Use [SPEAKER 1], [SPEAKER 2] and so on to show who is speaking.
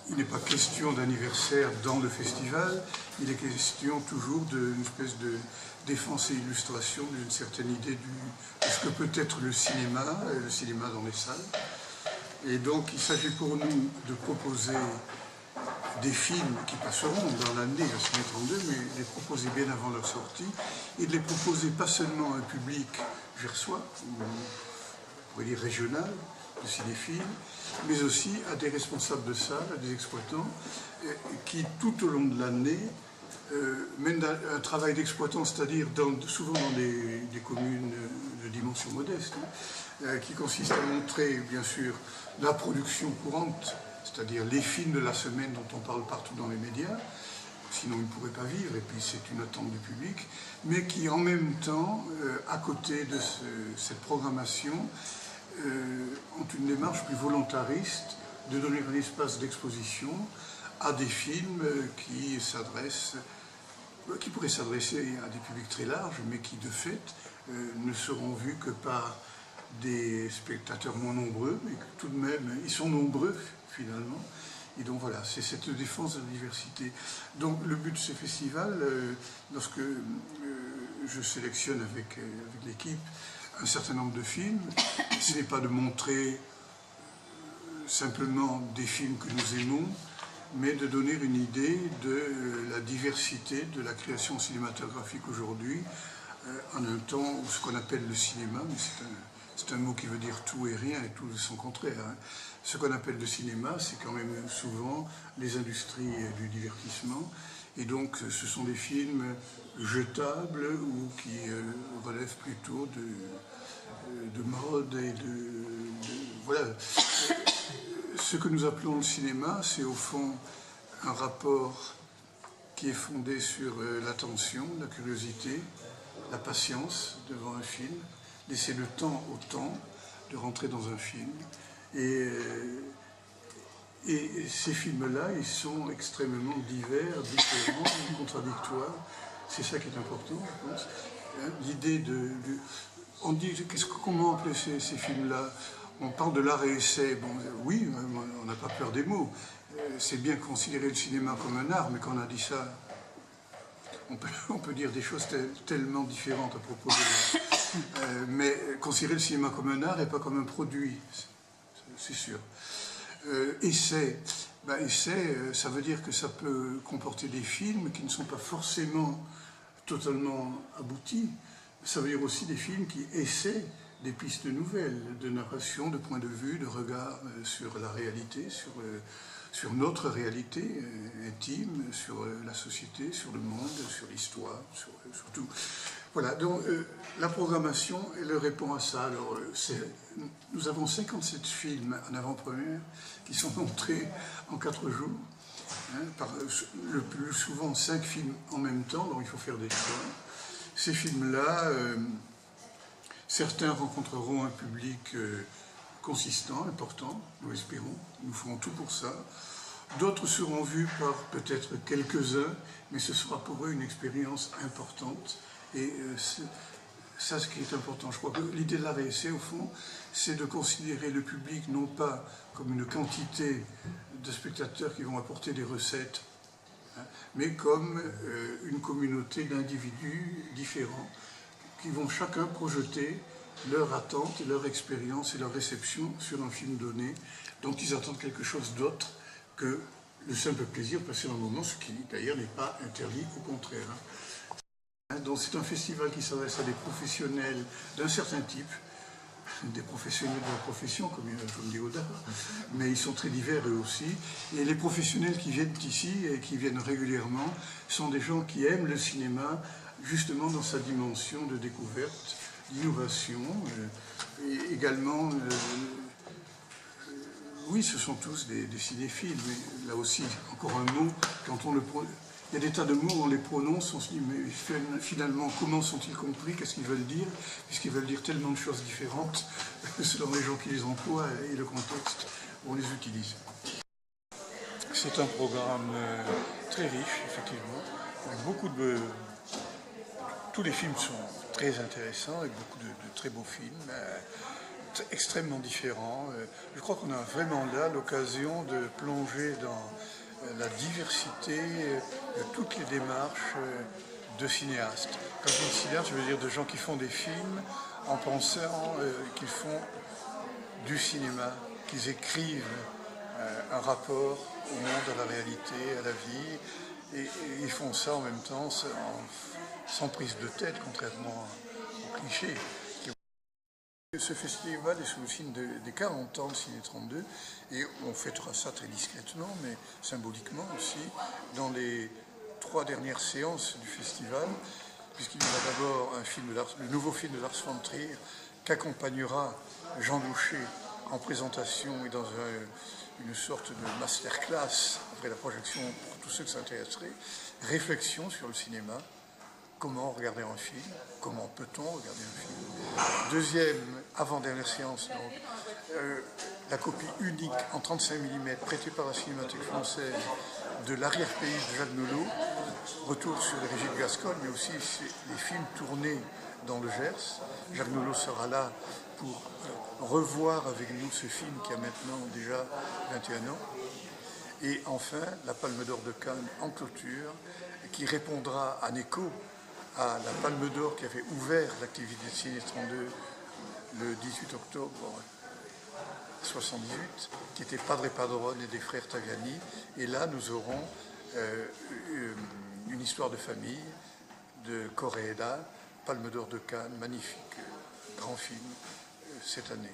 [SPEAKER 1] il n'est pas question d'anniversaire dans le festival, il est question toujours d'une espèce de défense et illustration d'une certaine idée de ce que peut être le cinéma dans les salles. Et donc il s'agit pour nous de proposer des films qui passeront dans l'année à se mettre en deux, mais les proposer bien avant leur sortie, et de les proposer pas seulement à un public gersois, ou on pourrait dire régional, de cinéphiles, mais aussi à des responsables de salles, à des exploitants, qui tout au long de l'année mènent un travail d'exploitant, c'est-à-dire souvent dans des communes de dimension modeste, qui consiste à montrer, bien sûr, la production courante, c'est-à-dire les films de la semaine dont on parle partout dans les médias, sinon ils ne pourraient pas vivre, et puis c'est une attente du public, mais qui en même temps, à côté de cette programmation, ont une démarche plus volontariste de donner un espace d'exposition à des films qui pourraient s'adresser à des publics très larges, mais qui de fait ne seront vus que par des spectateurs moins nombreux, mais que tout de même, ils sont nombreux finalement. Et donc voilà, c'est cette défense de la diversité. Donc le but de ce festival, lorsque je sélectionne avec l'équipe un certain nombre de films, ce n'est pas de montrer simplement des films que nous aimons, mais de donner une idée de la diversité de la création cinématographique aujourd'hui, en un temps où ce qu'on appelle le cinéma, mais c'est un mot qui veut dire tout et rien et tout son contraire. Hein. Ce qu'on appelle le cinéma, c'est quand même souvent les industries du divertissement. Et donc, ce sont des films jetables ou qui relèvent plutôt de mode et voilà. Ce que nous appelons le cinéma, c'est au fond un rapport qui est fondé sur l'attention, la curiosité, la patience devant un film, laisser le temps au temps de rentrer dans un film. Et ces films-là, ils sont extrêmement divers, différents, contradictoires. C'est ça qui est important, je pense. L'idée on dit, comment appeler ces films-là? On parle de l'art et essai. Bon, oui, on n'a pas peur des mots. C'est bien considérer le cinéma comme un art, mais quand on a dit ça, on peut dire des choses tellement différentes à propos de l'art. Mais considérer le cinéma comme un art et pas comme un produit, c'est sûr. Essai, ça veut dire que ça peut comporter des films qui ne sont pas forcément totalement aboutis. Ça veut dire aussi des films qui essaient des pistes nouvelles, de narration, de point de vue, de regard sur la réalité, sur notre réalité intime, sur la société, sur le monde, sur l'histoire, sur tout. Voilà, donc la programmation, elle répond à ça. Alors, nous avons 57 films en avant-première qui sont montrés en 4 jours, hein, le plus souvent 5 films en même temps, donc il faut faire des choix. Ces films-là, certains rencontreront un public consistant, important, nous espérons, nous ferons tout pour ça. D'autres seront vus par peut-être quelques-uns, mais ce sera pour eux une expérience importante. Et ça, ce qui est important, je crois que l'idée de l'art et essai, au fond, c'est de considérer le public non pas comme une quantité de spectateurs qui vont apporter des recettes, hein, mais comme une communauté d'individus différents qui vont chacun projeter leur attente, leur expérience et leur réception sur un film donné, dont ils attendent quelque chose d'autre que le simple plaisir de passer un moment, ce qui d'ailleurs n'est pas interdit, au contraire. Donc c'est un festival qui s'adresse à des professionnels d'un certain type, des professionnels de la profession, comme dit Audard, mais ils sont très divers eux aussi. Et les professionnels qui viennent ici et qui viennent régulièrement sont des gens qui aiment le cinéma, justement dans sa dimension de découverte, d'innovation, et également, oui, ce sont tous des cinéphiles, mais là aussi, encore un mot, quand on le prononce, il y a des tas de mots, on les prononce, on se dit, mais finalement, comment sont-ils compris, qu'est-ce qu'ils veulent dire, puisqu'ils veulent dire tellement de choses différentes, selon les gens qui les emploient et le contexte où on les utilise. C'est un programme très riche, effectivement, avec beaucoup de... Tous les films sont très intéressants, avec beaucoup de très beaux films. extrêmement différent. Je crois qu'on a vraiment là l'occasion de plonger dans la diversité de toutes les démarches de cinéastes. Quand je dis cinéastes, je veux dire de gens qui font des films en pensant qu'ils font du cinéma, qu'ils écrivent un rapport au monde, à la réalité, à la vie, et ils font ça en même temps sans prise de tête, contrairement aux clichés. Ce festival est sous le signe des 40 ans de Ciné 32 et on fêtera ça très discrètement, mais symboliquement aussi, dans les 3 dernières séances du festival, puisqu'il y aura d'abord le nouveau film de Lars von Trier qu'accompagnera Jean Boucher en présentation et dans une sorte de masterclass après la projection pour tous ceux qui s'intéresseraient, réflexion sur le cinéma. Comment regarder un film? Comment peut-on regarder un film? Deuxième, avant-dernière séance, donc, la copie unique en 35 mm prêtée par la Cinémathèque française de l'arrière-pays de Jacques Nolot. Retour sur les régies de Gascogne, mais aussi les films tournés dans le Gers. Jacques Nolot sera là pour revoir avec nous ce film qui a maintenant déjà 21 ans. Et enfin, la Palme d'Or de Cannes en clôture, qui répondra en écho à la Palme d'Or qui avait ouvert l'activité de Ciné 32 le 18 octobre 1978, qui était Padre Padrone et des frères Taviani. Et là, nous aurons une histoire de famille de Coréda, Palme d'Or de Cannes, magnifique grand film cette année.